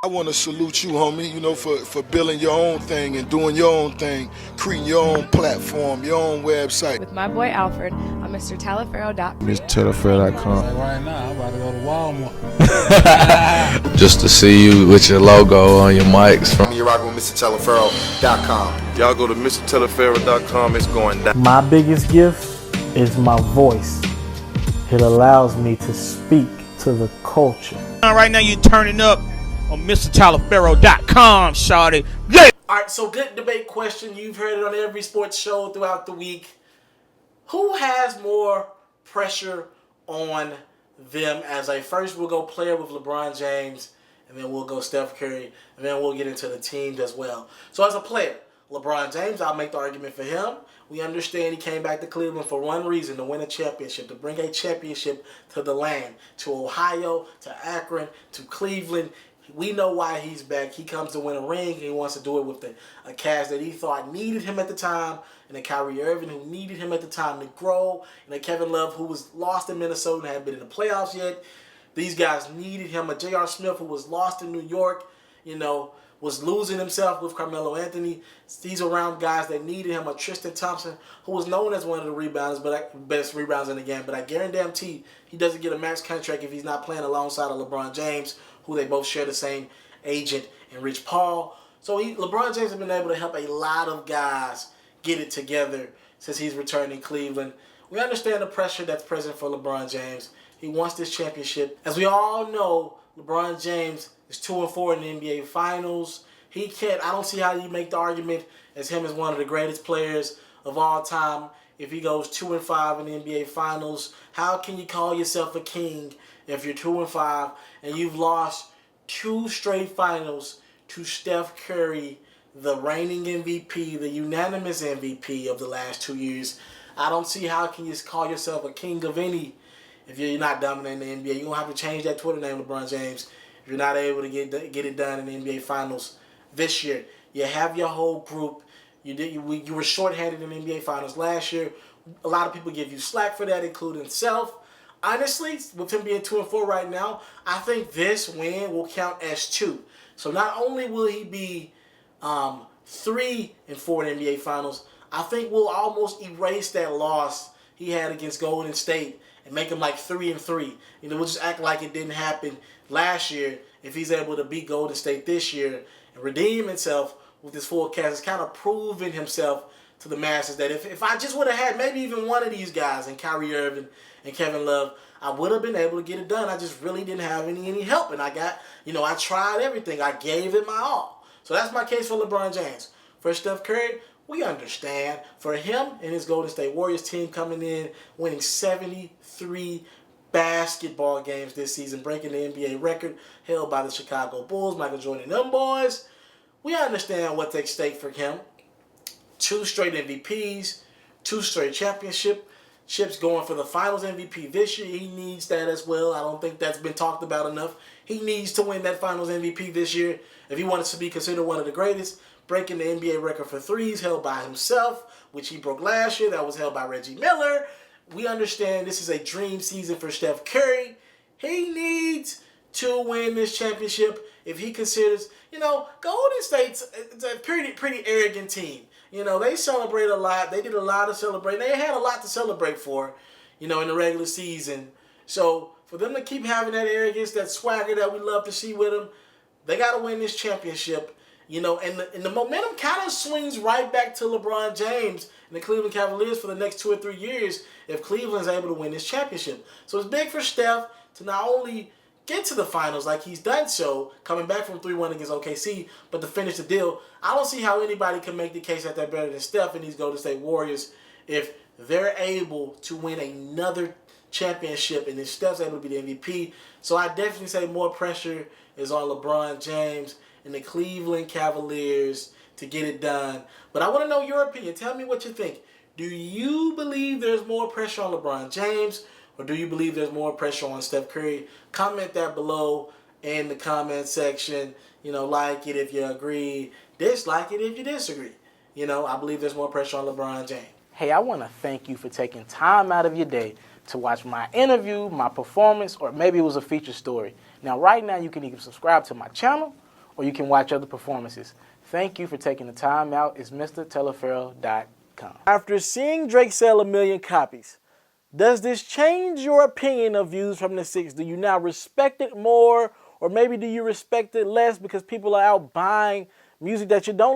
I want to salute you, homie, for building your own thing and doing your own thing, creating your own platform, your own website. With my boy Alfred on MrTaliaferro.com. MrTaliaferro.com. Right now, I'm about to go to Walmart. Just to see you with your logo on your mics. You're rocking with MrTaliaferro.com. Y'all go to MrTaliaferro.com. It's going down. My biggest gift is my voice. It allows me to speak to the culture. Right now, you're turning up on MrTaliaferro.com, shawty. Yeah! Alright, so good debate question. You've heard it on every sports show throughout the week. Who has more pressure on them as a first we'll go player with LeBron James, and then we'll go Steph Curry, and then we'll get into the teams as well. So as a player, LeBron James, I'll make the argument for him. We understand he came back to Cleveland for one reason, to win a championship, to bring a championship to the land, to Ohio, to Akron, to Cleveland. We know why he's back. He comes to win a ring, and he wants to do it with a cast that he thought needed him at the time, and a Kyrie Irving who needed him at the time to grow, and a Kevin Love who was lost in Minnesota and hadn't been in the playoffs yet. These guys needed him. A J.R. Smith who was lost in New York, was losing himself with Carmelo Anthony. These around guys that needed him. A Tristan Thompson who was known as one of the best rebounders in the game, but I guarantee he doesn't get a max contract if he's not playing alongside of LeBron James, who they both share the same agent, and Rich Paul. So LeBron James has been able to help a lot of guys get it together since he's returned in Cleveland. We understand the pressure that's present for LeBron James. He wants this championship. As we all know, LeBron James is 2-4 in the NBA Finals. I don't see how you make the argument as him as one of the greatest players of all time if he goes 2-5 in the NBA Finals. How can you call yourself a king if you're 2-5 and you've lost 2 straight finals to Steph Curry, the reigning MVP, the unanimous MVP of the last 2 years? I don't see how can you call yourself a king of any if you're not dominating the NBA. You're going to have to change that Twitter name, LeBron James, if you're not able to get it done in the NBA Finals this year. You have your whole group. You were shorthanded in the NBA Finals last year. A lot of people give you slack for that, including self. Honestly, with him being 2-4 right now, I think this win will count as 2. So not only will he be 3-4 in the NBA Finals, I think we'll almost erase that loss he had against Golden State and make him like 3-3. We'll just act like it didn't happen last year if he's able to beat Golden State this year and redeem himself with this full cast. It's kind of proven himself to the masses that if I just would have had maybe even one of these guys, and Kyrie Irving and Kevin Love, I would have been able to get it done. I just really didn't have any help. And I tried everything. I gave it my all. So that's my case for LeBron James. For Steph Curry, we understand. For him and his Golden State Warriors team coming in, winning 73 basketball games this season, breaking the NBA record held by the Chicago Bulls, Michael Jordan and them boys, we understand what's at stake for him. 2 straight MVPs, 2 straight championships, going for the Finals MVP this year. He needs that as well. I don't think that's been talked about enough. He needs to win that Finals MVP this year if he wants to be considered one of the greatest, breaking the NBA record for threes held by himself, which he broke last year. That was held by Reggie Miller. We understand this is a dream season for Steph Curry. He needs to win this championship if he considers, Golden State's a pretty arrogant team. They celebrate a lot. They did a lot of celebrating. They had a lot to celebrate for, in the regular season. So for them to keep having that arrogance, that swagger that we love to see with them, they got to win this championship. And the momentum kind of swings right back to LeBron James and the Cleveland Cavaliers for the next 2 or 3 years if Cleveland's able to win this championship. So it's big for Steph to not only get to the finals like he's done so, coming back from 3-1 against OKC, but to finish the deal. I don't see how anybody can make the case that they're better than Steph and these Golden State Warriors if they're able to win another championship and if Steph's able to be the MVP. So I definitely say more pressure is on LeBron James and the Cleveland Cavaliers to get it done. But I want to know your opinion. Tell me what you think. Do you believe there's more pressure on LeBron James, or do you believe there's more pressure on Steph Curry? Comment that below in the comment section. Like it if you agree, dislike it if you disagree. I believe there's more pressure on LeBron James. Hey, I want to thank you for taking time out of your day to watch my interview, my performance, or maybe it was a feature story. Now, right now, you can either subscribe to my channel or you can watch other performances. Thank you for taking the time out. It's MrTeleferro.com. After seeing Drake sell 1 million copies, does this change your opinion of Views from the Six? Do you now respect it more, or maybe do you respect it less because people are out buying music that you don't